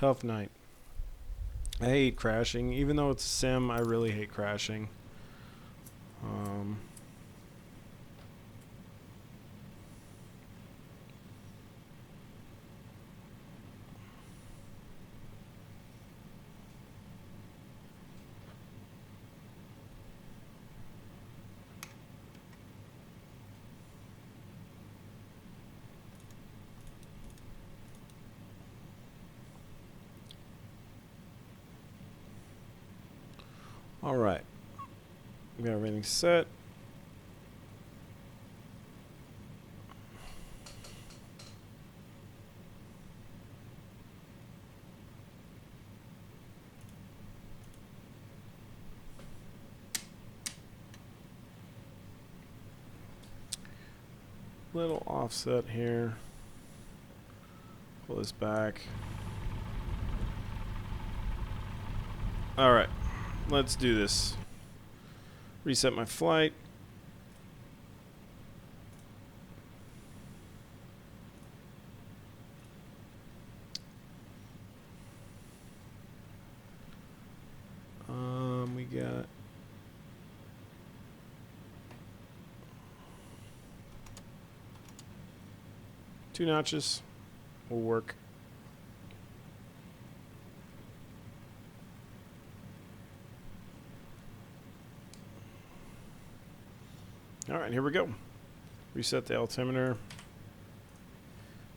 Tough night. I hate crashing. Even though it's a sim, I really hate crashing. Um, all right. We got everything set. Little offset here. Pull this back. All right, let's do this. Reset my flight. We got two notches. Will work. All right, here we go. Reset the altimeter.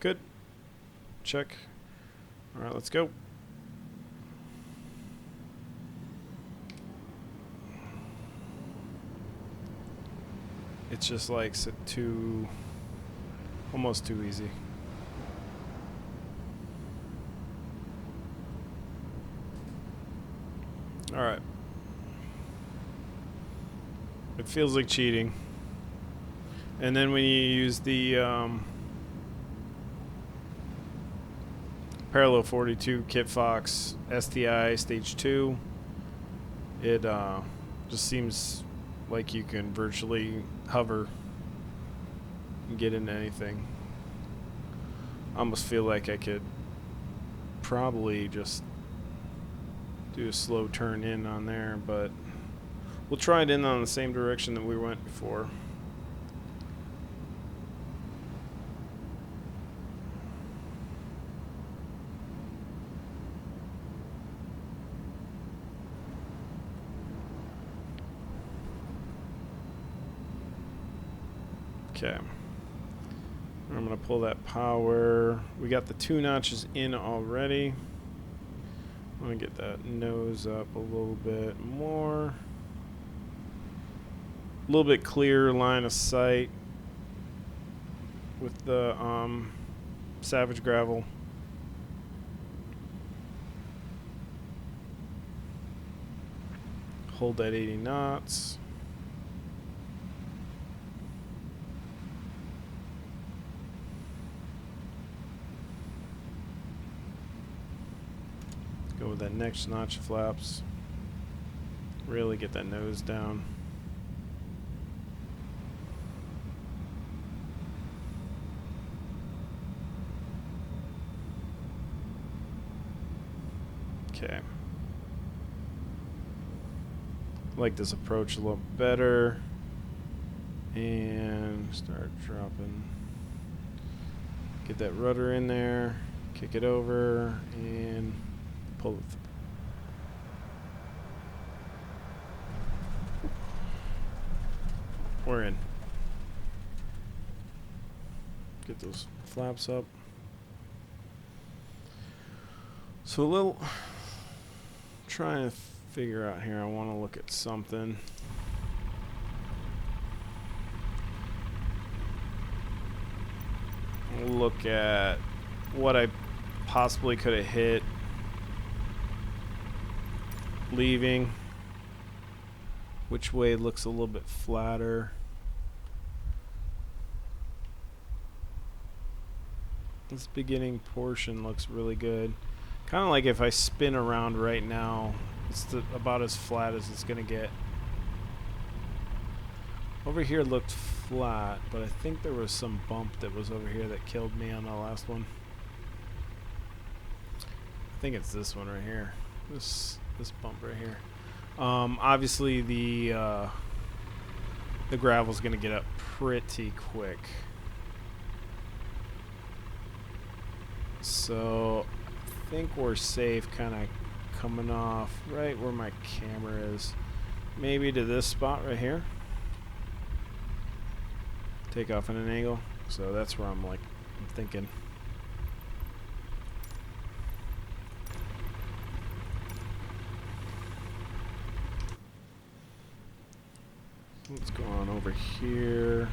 Good. Check. All right, let's go. It's just like almost too easy. All right. It feels like cheating. And then when you use the Parallel 42 Kit Fox STI Stage 2, it just seems like you can virtually hover and get into anything. I almost feel like I could probably just do a slow turn in on there, but we'll try it in on the same direction that we went before. Okay. I'm going to pull that power. We got the two notches in already. I'm going to get that nose up a little bit more. A little bit clearer line of sight with the Savage Gravel. Hold that 80 knots. Go with that next notch of flaps. Really get that nose down. Okay. Like this approach a little better. And start dropping. Get that rudder in there. Kick it over and pull it. We're in. Get those flaps up. So a little trying to figure out here. I want to look at something. Look at what I possibly could have hit leaving. Which way looks a little bit flatter. This beginning portion looks really good. Kind of like if I spin around right now, it's about as flat as it's going to get. Over here looked flat, but I think there was some bump that was over here that killed me on the last one. I think it's this one right here. This bump right here. Obviously the gravel's gonna get up pretty quick. So I think we're safe kind of coming off right where my camera is. Maybe to this spot right here. Take off at an angle. So that's where I'm thinking. What's going on over here?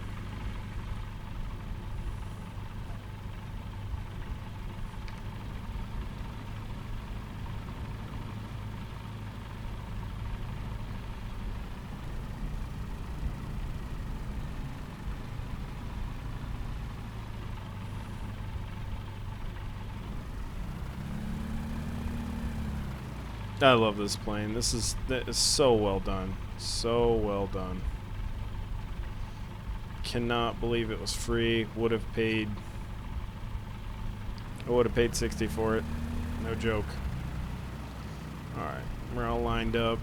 I love this plane. That is so well done. So well done. Cannot believe it was free. I would have paid 60 for it. No joke. Alright, we're all lined up.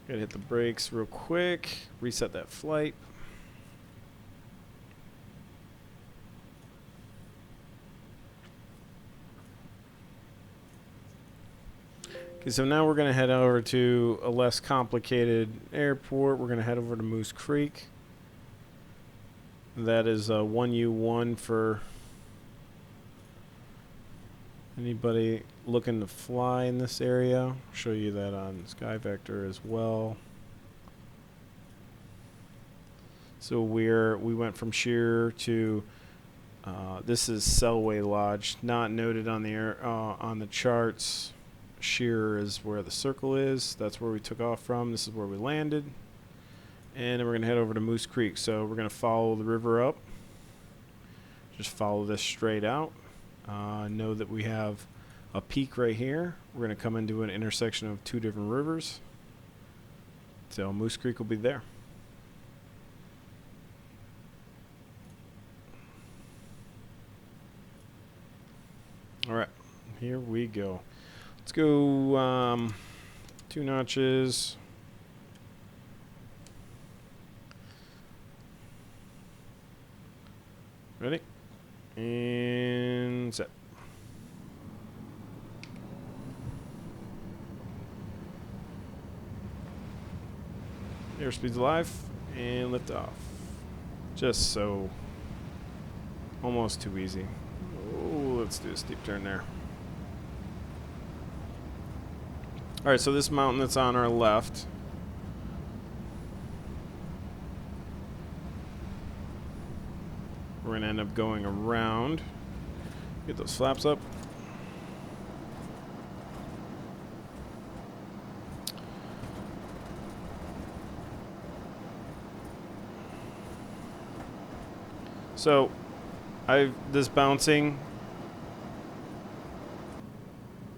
Gotta hit the brakes real quick. Reset that flight. Okay, so now we're going to head over to a less complicated airport. We're going to head over to Moose Creek. That is 1U1 for anybody looking to fly in this area. I'll show you that on Sky Vector as well. So we went from Shearer to this is Selway Lodge, not noted on the charts. Shearer is where the circle is. That's where we took off from. This is where we landed. And then we're going to head over to Moose Creek. So we're going to follow the river up. Just follow this straight out. Know that we have a peak right here. We're going to come into an intersection of two different rivers. So Moose Creek will be there. All right, here we go. Let's go 2 notches. Ready? And set. Airspeed's alive and lift off. Just so. Almost too easy. Oh, let's do a steep turn there. Alright, so this mountain that's on our left. We're going to end up going around. Get those flaps up. So, this bouncing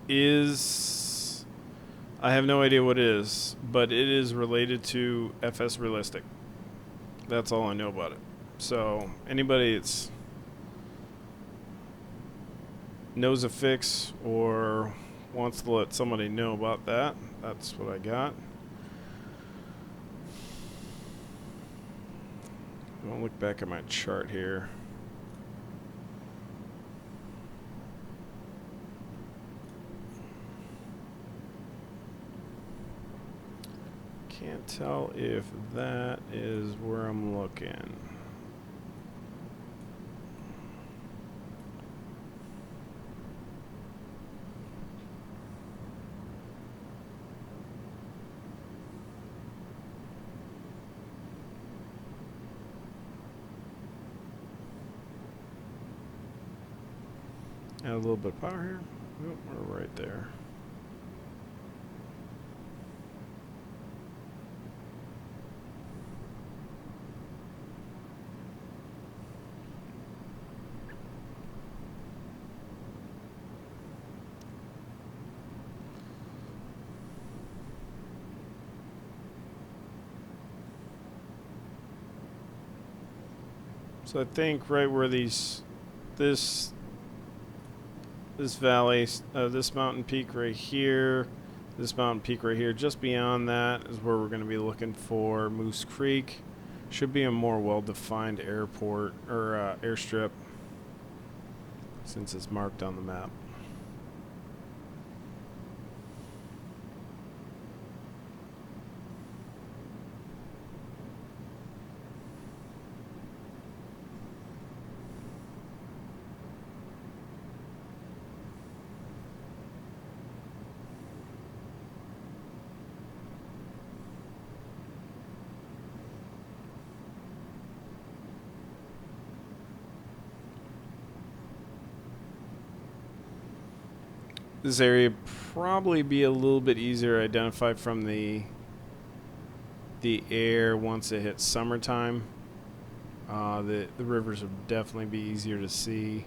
is, I have no idea what it is, but it is related to FS Realistic. That's all I know about it. So anybody that's knows a fix or wants to let somebody know about that, that's what I got. I'll look back at my chart here. Can't tell if that is where I'm looking. Add a little bit of power here. Oh, we're right there. So I think right where this this valley, this mountain peak right here, this mountain peak right here. Just beyond that is where we're going to be looking for Moose Creek. Should be a more well-defined airport or airstrip since it's marked on the map. This area probably be a little bit easier to identify from the air once it hits summertime. The rivers would definitely be easier to see,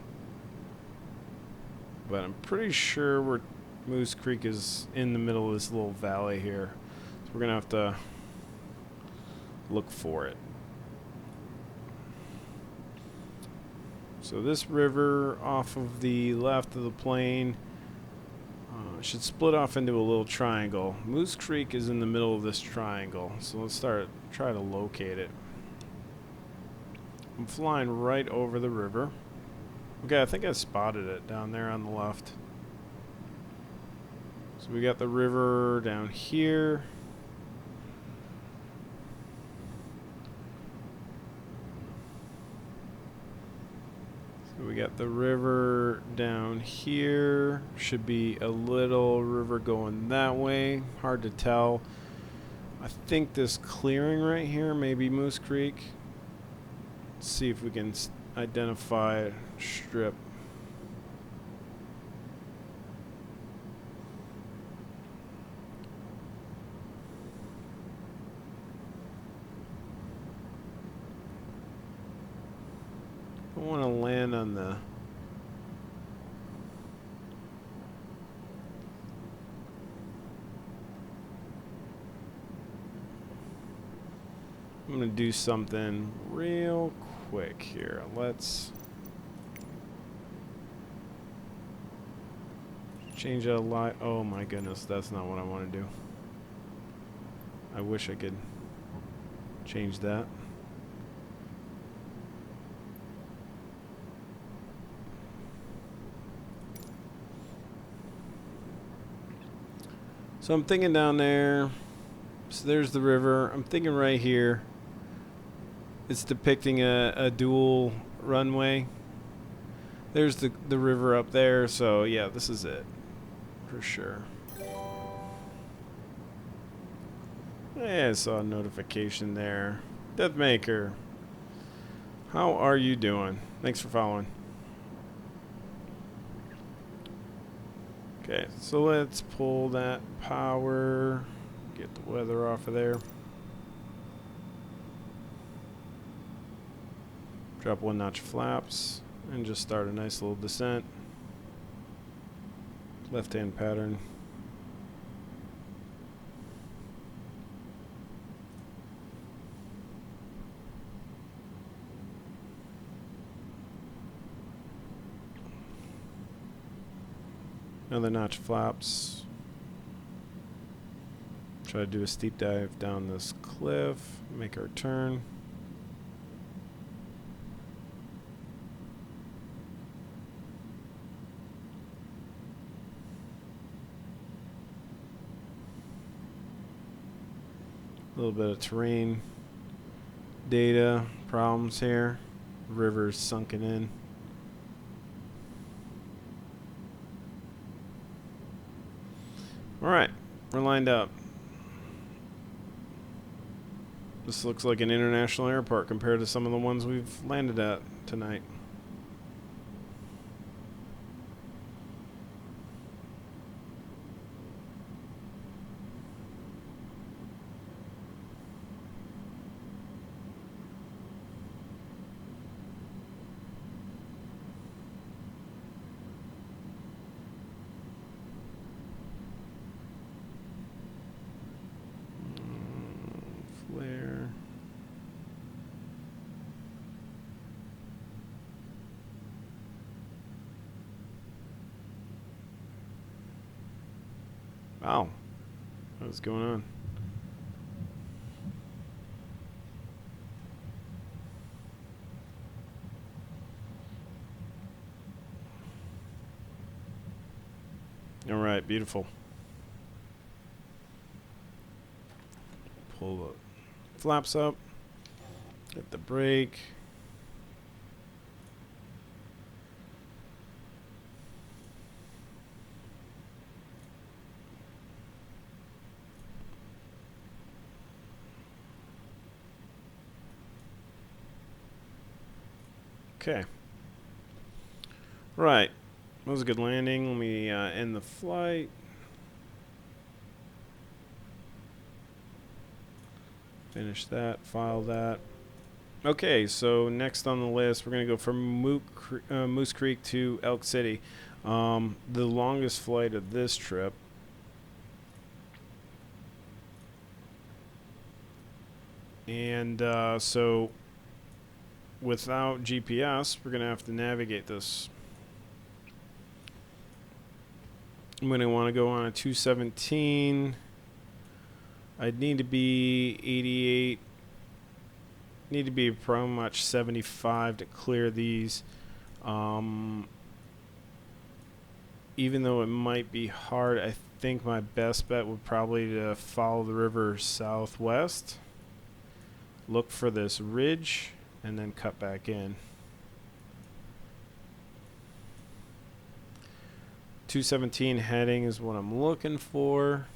but I'm pretty sure Moose Creek is in the middle of this little valley here, so we're gonna have to look for it. So this river off of the left of the plain should split off into a little triangle. Moose Creek is in the middle of this triangle, so let's try to locate it. I'm flying right over the river. Okay, I think I spotted it down there on the left. So we got the river down here. We got the river down here. Should be a little river going that way. Hard to tell. I think this clearing right here may be Moose Creek. Let's see if we can identify a strip. I want to land on the I'm going to do something real quick here. Let's change a lot. Oh my goodness, that's not what I want to do. I wish I could change that. So I'm thinking down there. So there's the river. I'm thinking right here. It's depicting a dual runway. There's the river up there. So yeah, this is it for sure. Yeah, I saw a notification there. Deathmaker, how are you doing? Thanks for following. Okay, so let's pull that power, get the weather off of there. Drop 1 notch flaps, and just start a nice little descent. Left-hand pattern. Another notch flaps. Try to do a steep dive down this cliff, make our turn. A little bit of terrain data problems here. River's sunken in. Alright, we're lined up. This looks like an international airport compared to some of the ones we've landed at tonight. Flare. Wow. What's going on? All right, beautiful. Pull the flaps up. Hit the brake. Okay. Right. That was a good landing. Let me end the flight. Finish that. File that. Okay, so next on the list, we're going to go from Moose Creek to Elk City. The longest flight of this trip. And so without GPS, we're going to have to navigate this. I'm going to want to go on a 217. I'd need to be 88. Need to be pretty much 75 to clear these. Even though it might be hard, I think my best bet would probably to follow the river southwest. Look for this ridge and then cut back in. 217 heading is what I'm looking for.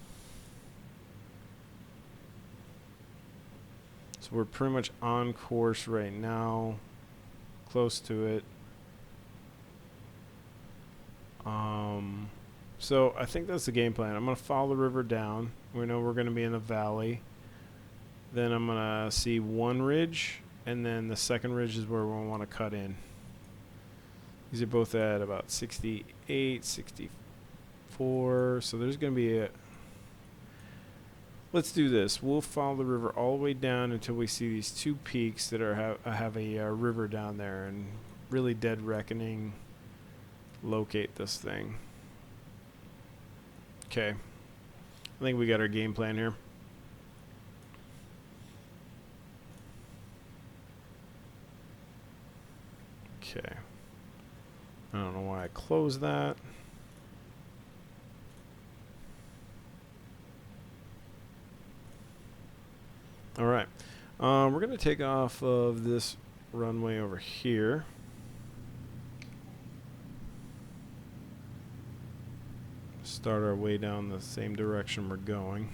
So we're pretty much on course right now, close to it. So I think that's the game plan. I'm going to follow the river down. We know we're going to be in the valley. Then I'm going to see one ridge, and then the second ridge is where we want to cut in. These are both at about 68, 64. So there's going to be a... Let's do this. We'll follow the river all the way down until we see these two peaks that are have a river down there, and really dead reckoning locate this thing. Okay. I think we got our game plan here. Okay. I don't know why I closed that. All right. We're going to take off of this runway over here. Start our way down the same direction we're going.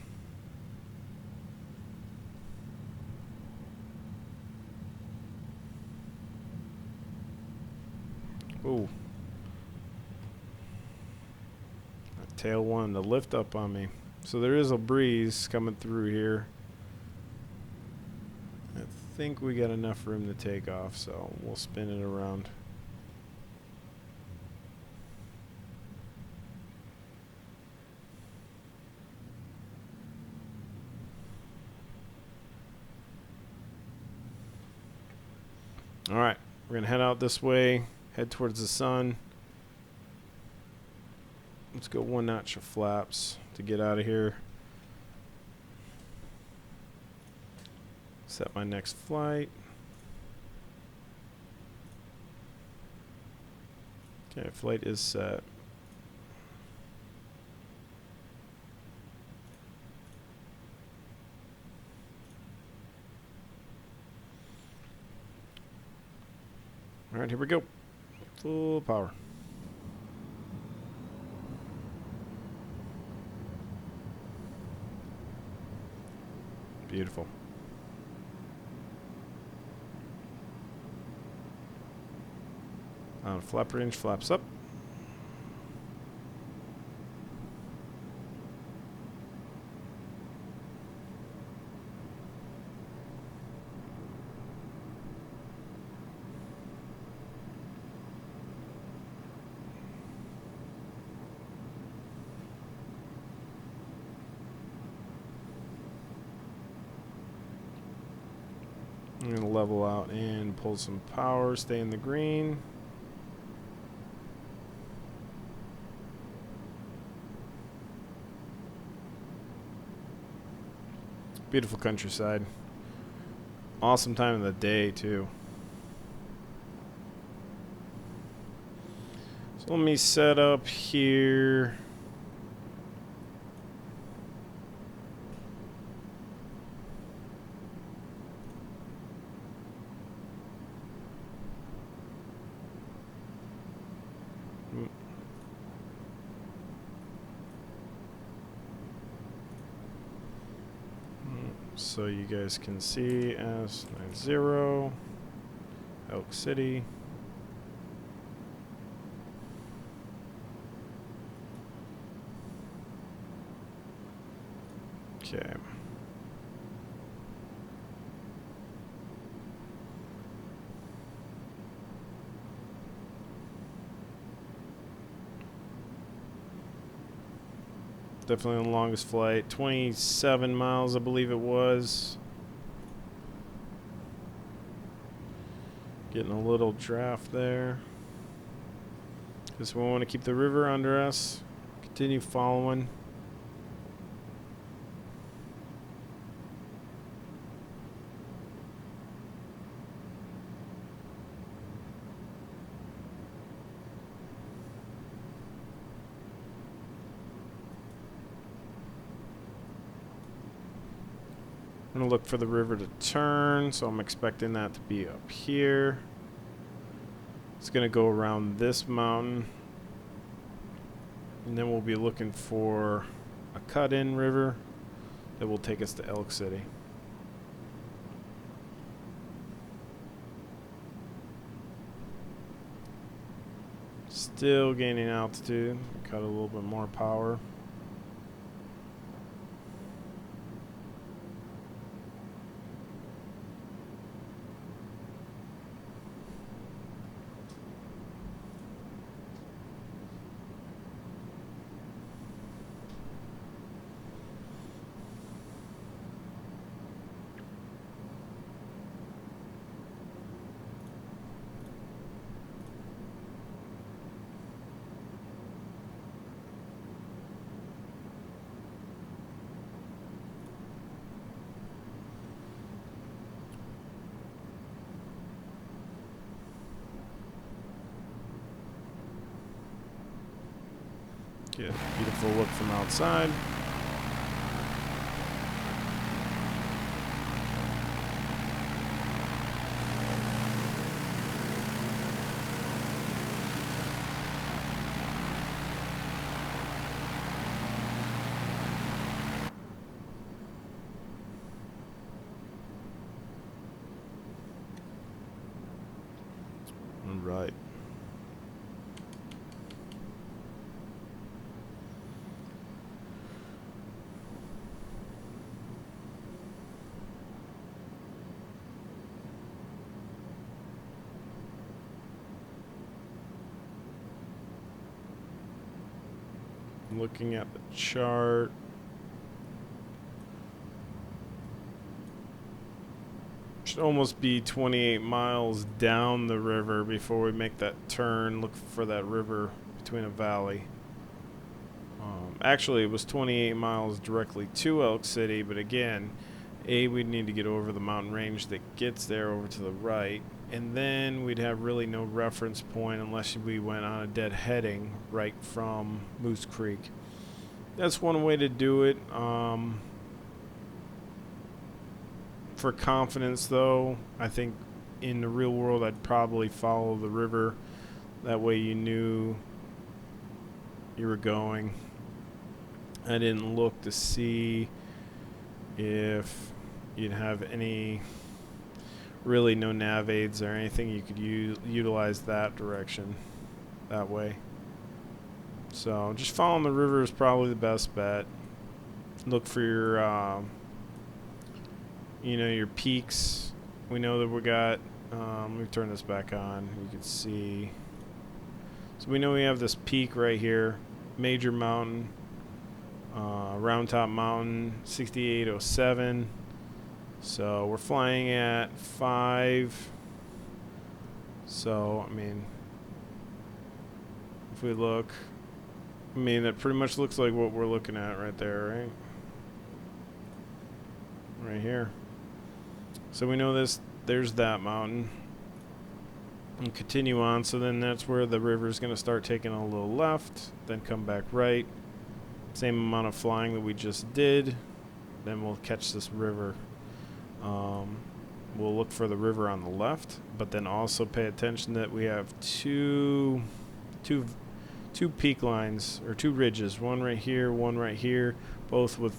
Ooh. That tail wanted to lift up on me. So there is a breeze coming through here. I think we got enough room to take off, so we'll spin it around. All right, we're going to head out this way, head towards the sun. Let's go one notch of flaps to get out of here. Set my next flight. Okay, flight is set. All right, here we go. Full power. Beautiful. Flap range, flaps up. I'm going to level out and pull some power, stay in the green. Beautiful countryside. Awesome time of the day, too. So let me set up here. So you guys can see S90, Elk City. Okay. Definitely the longest flight. 27 miles, I believe it was. Getting a little draft there. Because we want to keep the river under us. Continue following. I'm going to look for the river to turn, so I'm expecting that to be up here. It's going to go around this mountain. And then we'll be looking for a cut-in river that will take us to Elk City. Still gaining altitude. Cut a little bit more power. Get a beautiful look from outside. All right. Looking at the chart. Should almost be 28 miles down the river before we make that turn. Look for that river between a valley. Actually, it was 28 miles directly to Elk City, but again, we'd need to get over the mountain range that gets there over to the right, and then we'd have really no reference point unless we went on a dead heading right from Moose Creek. That's one way to do it. For confidence, though, I think in the real world I'd probably follow the river. That way you knew you were going. I didn't look to see if you'd have any, really no nav aids or anything you could utilize that direction that way. So just following the river is probably the best bet. Look for your your peaks. We know that we got let me turn this back on. You can see, so we know we have this peak right here, major mountain, Round Top Mountain, 6807. So we're flying at 5. So I mean, if we look, I mean that pretty much looks like what we're looking at right there, right? right here. So we know this, there's that mountain. And continue on, so then that's where the river is going to start taking a little left, then come back right. Same amount of flying that we just did. Then we'll catch this river. We'll look for the river on the left, but then also pay attention that we have two peak lines, or two ridges, one right here, both with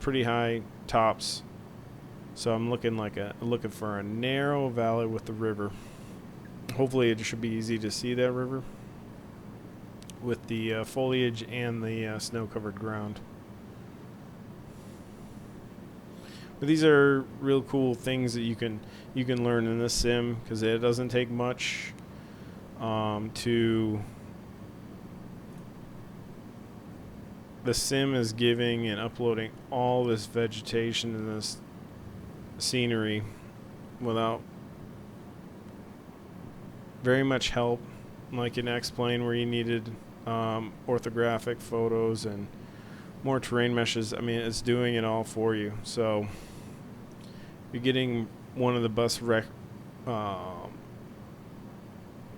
pretty high tops. So I'm looking for a narrow valley with the river. Hopefully it should be easy to see that river with the foliage and the snow-covered ground. But these are real cool things that you can learn in this sim, because it doesn't take much to. The sim is giving and uploading all this vegetation and this scenery without very much help, like in X-Plane where you needed orthographic photos and more terrain meshes. I mean, it's doing it all for you. So you're getting one of the best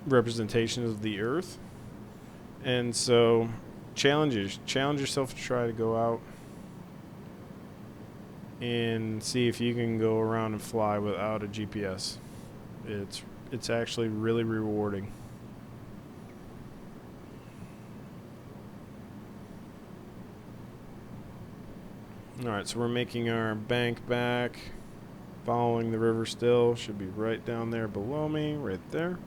representations of the Earth. And so challenge yourself to try to go out and see if you can go around and fly without a GPS. It's actually really rewarding. Alright, so we're making our bank back, following the river still. Should be right down there below me, right there.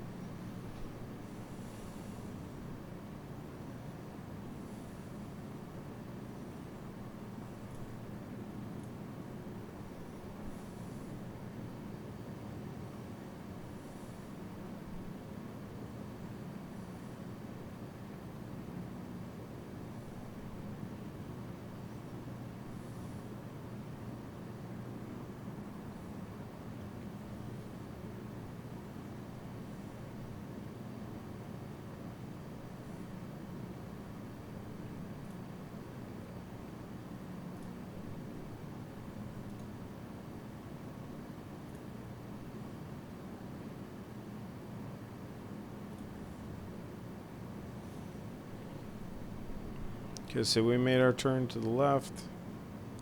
Okay, so we made our turn to the left,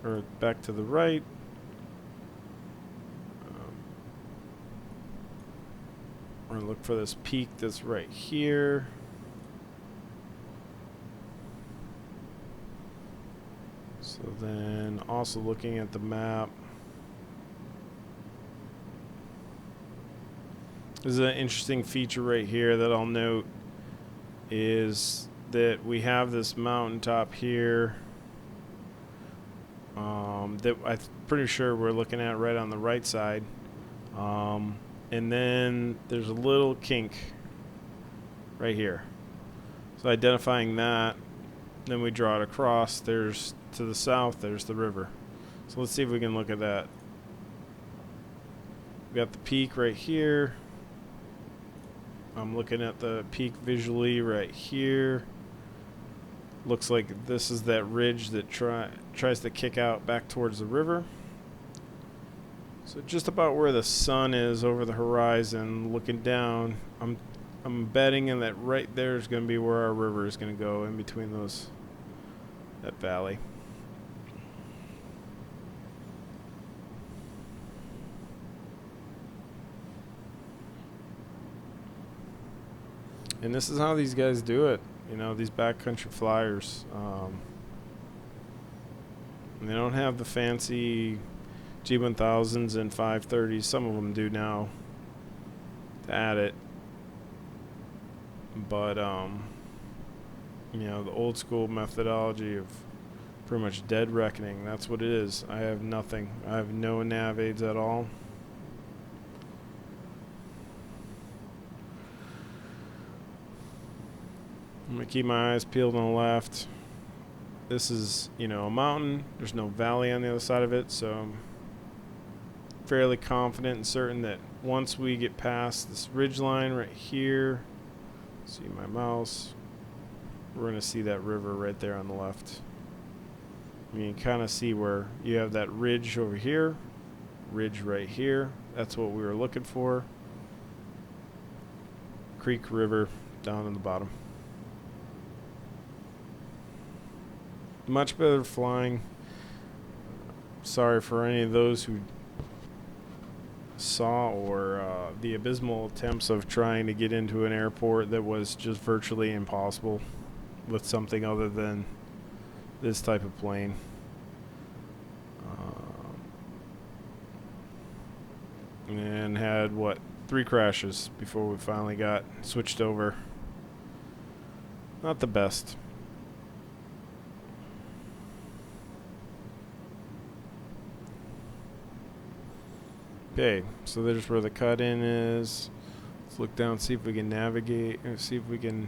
or back to the right. We're gonna look for this peak that's right here. So then also looking at the map. This is an interesting feature right here that I'll note, is that we have this mountaintop here that I'm pretty sure we're looking at right on the right side, and then there's a little kink right here. So identifying that, then we draw it across. There's to the south, there's the river. So let's see if we can look at that. We got the peak right here. I'm looking at the peak visually right here. Looks like this is that ridge that tries to kick out back towards the river. So just about where the sun is over the horizon, looking down, I'm betting in that right there is going to be where our river is going to go, in between that valley. And this is how these guys do it. You know, these backcountry flyers. They don't have the fancy G1000s and 530s. Some of them do now to add it. But, you know, the old school methodology of pretty much dead reckoning. That's what it is. I have nothing. I have no nav aids at all. I'm going to keep my eyes peeled on the left. This is, you know, a mountain. There's no valley on the other side of it, so I'm fairly confident and certain that once we get past this ridge line right here, see my mouse, we're going to see that river right there on the left. You can kind of see where you have that ridge over here, ridge right here. That's what we were looking for. Creek, river, down in the bottom. Much better flying. Sorry for any of those who saw or the abysmal attempts of trying to get into an airport that was just virtually impossible with something other than this type of plane. And had, what, 3 crashes before we finally got switched over. Not the best. Okay, so there's where the cut in is. Let's look down, see if we can navigate, and see if we can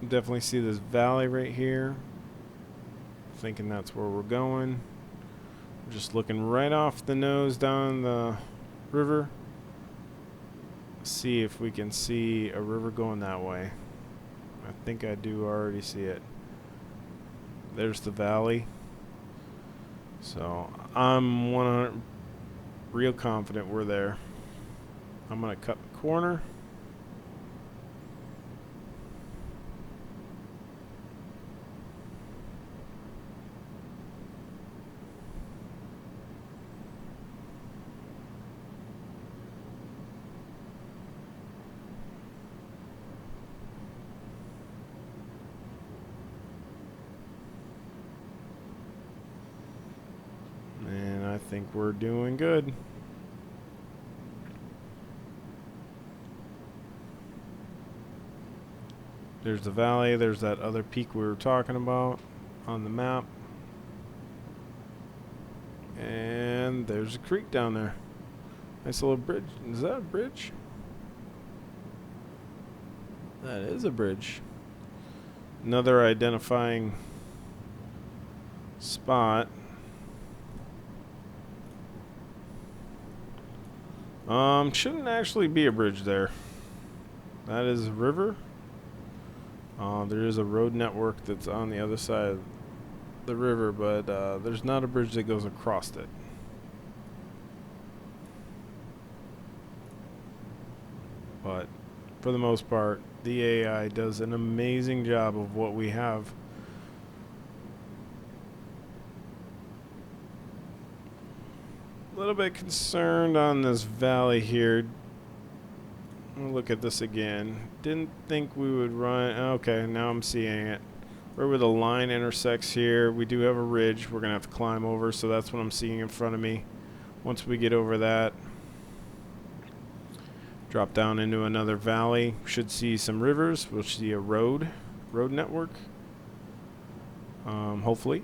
definitely see this valley right here. Thinking that's where we're going. Just looking right off the nose down the river. See if we can see a river going that way. I think I do already see it. There's the valley. So I'm 100 real confident we're there. I'm gonna cut the corner. I think we're doing good. There's the valley. There's that other peak we were talking about on the map. And there's a creek down there. Nice little bridge. Is that a bridge? That is a bridge. Another identifying spot. Shouldn't actually be a bridge there. That is a river. There is a road network that's on the other side of the river, but there's not a bridge that goes across it. But for the most part, the AI does an amazing job of what we have. A little bit concerned on this valley here. I'll look at this again. Didn't think we would run. Okay, now I'm seeing it. Right where the line intersects here, we do have a ridge we're going to have to climb over, so that's what I'm seeing in front of me. Once we get over that, drop down into another valley. Should see some rivers. We'll see a road network, hopefully.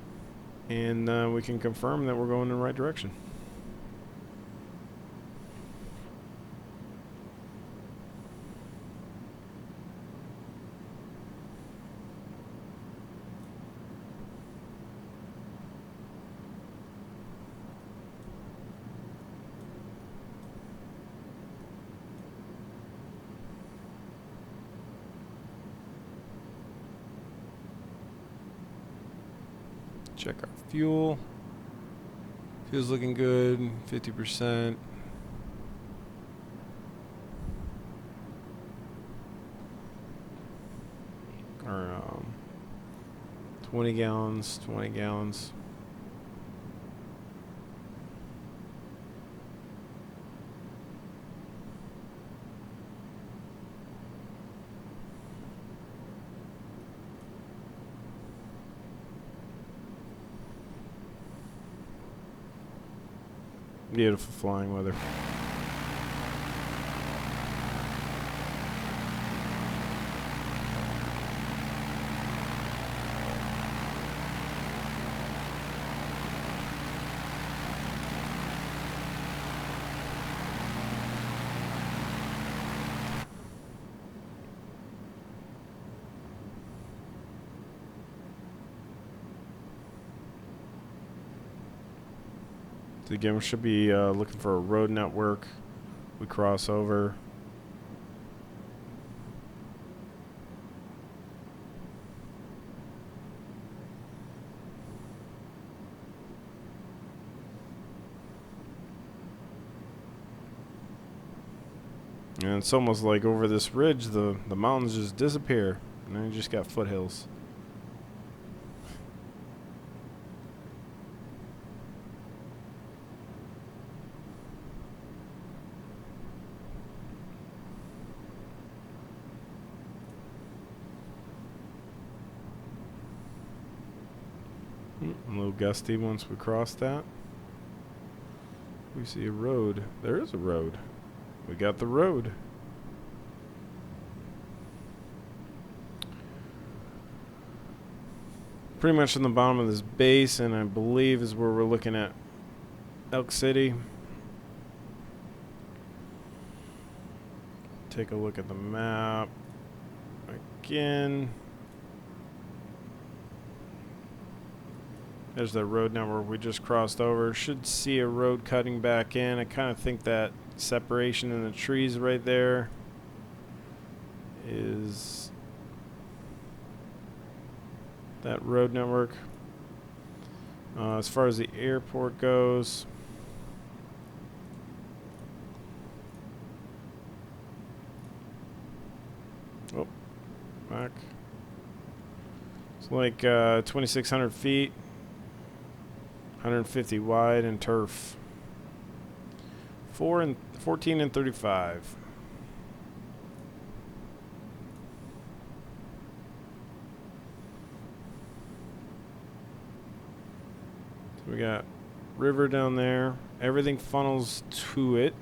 And we can confirm that we're going in the right direction. Check our fuel. Fuel's looking good, 50%. Or 20 gallons, 20 gallons. Beautiful flying weather. So again, we should be looking for a road network. We cross over. And it's almost like over this ridge, the mountains just disappear. And then you just got foothills. A little gusty once we cross that. We see a road. There is a road. We got the road. Pretty much in the bottom of this basin, I believe, is where we're looking at Elk City. Take a look at the map again. There's the road network we just crossed over. Should see a road cutting back in. I kind of think that separation in the trees right there is that road network. As far as the airport goes, oh, back. It's like 2,600 feet. 150 wide and turf. 14 and 35. So we got river down there. Everything funnels to it.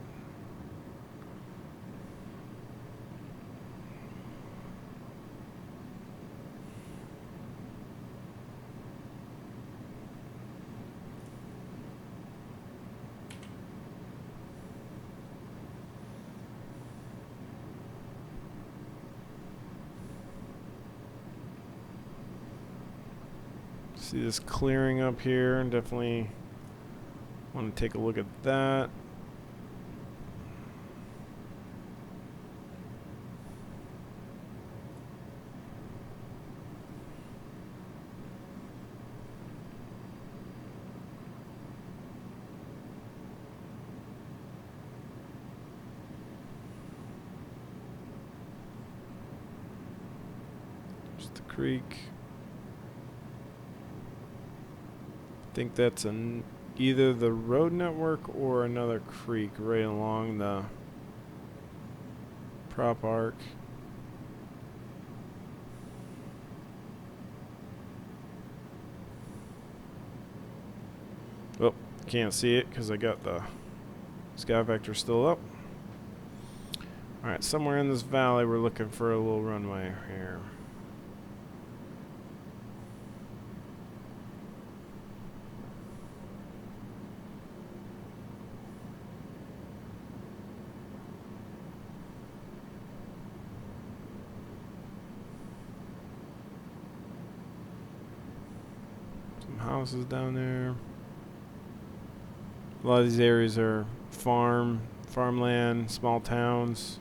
See this clearing up here, and definitely want to take a look at that. There's the creek. I think that's either the road network or another creek right along the prop arc. Oh, can't see it because I got the sky vector still up. Alright, somewhere in this valley we're looking for a little runway here. Houses down there. A lot of these areas are farmland, small towns.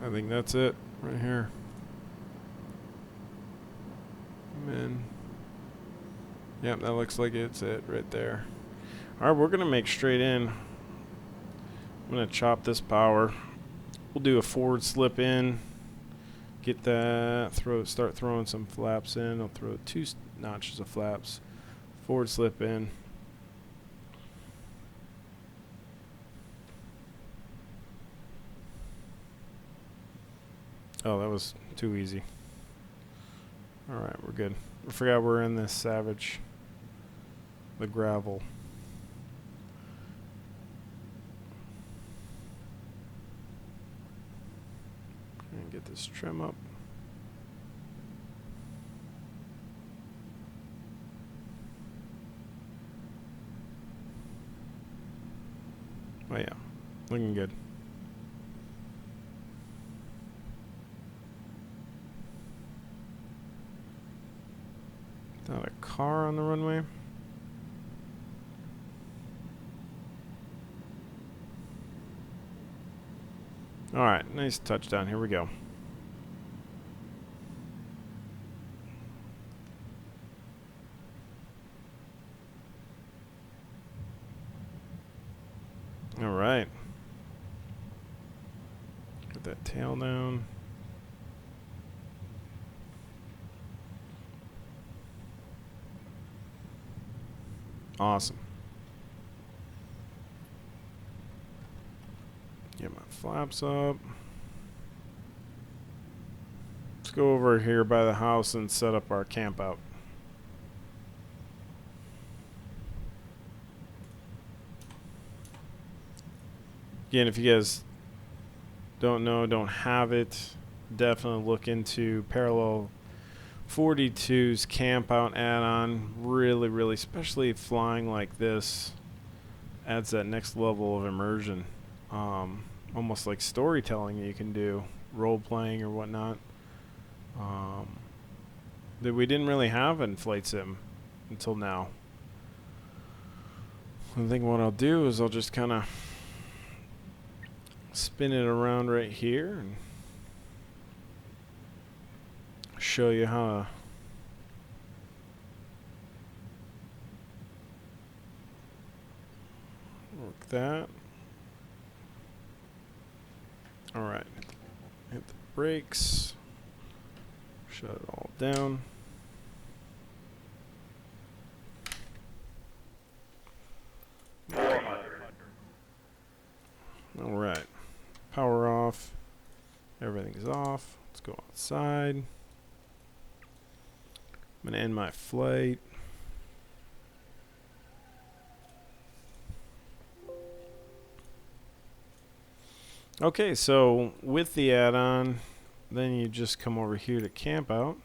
I think that's it right here. And yep, that looks like it's it right there. Alright, we're gonna make straight in. I'm gonna chop this power. We'll do a forward slip in. Get that, start throwing some flaps in. I'll throw 2 notches of flaps. Forward slip in. Oh, that was too easy. Alright, we're good. I forgot we're in this Savage. The gravel. And get this trim up. Oh yeah, looking good. Not a car on the runway. Alright, nice touchdown. Here we go. Alright. Get that tail down. Awesome. Get my flaps up. Let's go over here by the house and set up our camp out. Again, if you guys don't have it, definitely look into Parallel 42's camp out add-on. Really, especially flying like this, adds that next level of immersion. Almost like storytelling you can do, role playing or whatnot, that we didn't really have in Flight Sim until now. I think what I'll do is I'll just kind of spin it around right here and show you how to work that. Alright, hit the brakes, shut it all down. Alright, power off, everything's off. Let's go outside. I'm going to end my flight. Okay, so with the add-on, then you just come over here to camp out,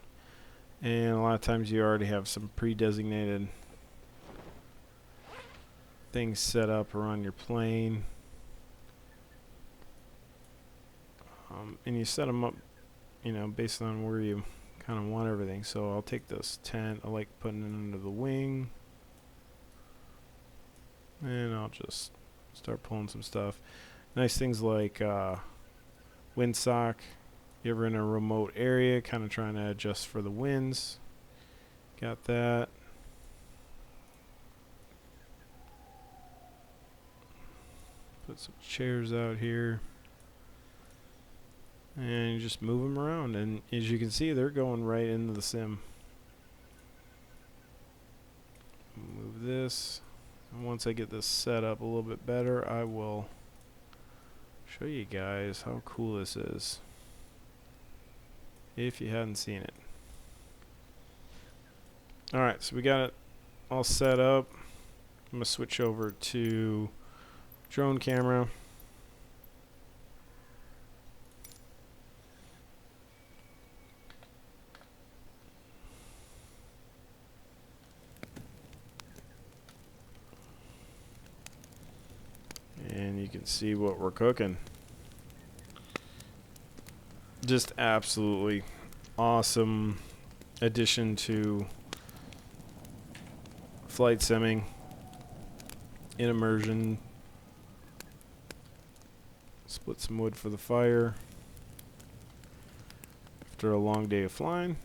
and a lot of times you already have some pre-designated things set up around your plane, and you set them up, you know, based on where you kind of want everything. So I'll take this tent, I like putting it under the wing, and I'll just start pulling some stuff. Nice things like windsock. You ever in a remote area, kind of trying to adjust for the winds. Got that. Put some chairs out here. And you just move them around. And as you can see, they're going right into the sim. Move this. And once I get this set up a little bit better, I will show you guys how cool this is, if you hadn't seen it. Alright, so we got it all set up. I'm going to switch over to drone camera. And you can see what we're cooking. Just absolutely awesome addition to flight simming in immersion. Split some wood for the fire after a long day of flying,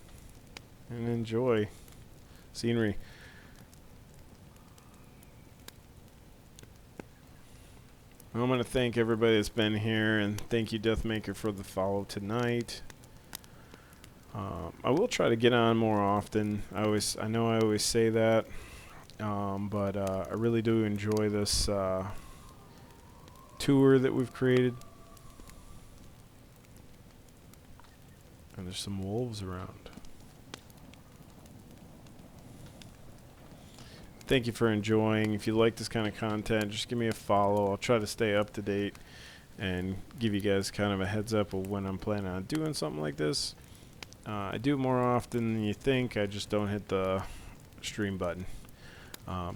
and enjoy scenery. I'm going to thank everybody that's been here, and thank you, Deathmaker, for the follow tonight. I will try to get on more often. I know I always say that, but I really do enjoy this tour that we've created. And there's some wolves around. Thank you for enjoying. If you like this kind of content, just give me a follow. I'll try to stay up to date and give you guys kind of a heads up of when I'm planning on doing something like this. I do it more often than you think. I just don't hit the stream button.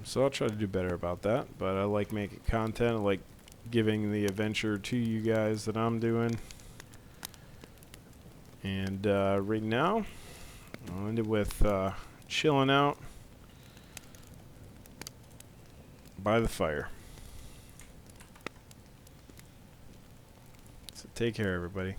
So I'll try to do better about that. But I like making content. I like giving the adventure to you guys that I'm doing. And right now, I'll end it with chilling out by the fire. So take care, everybody.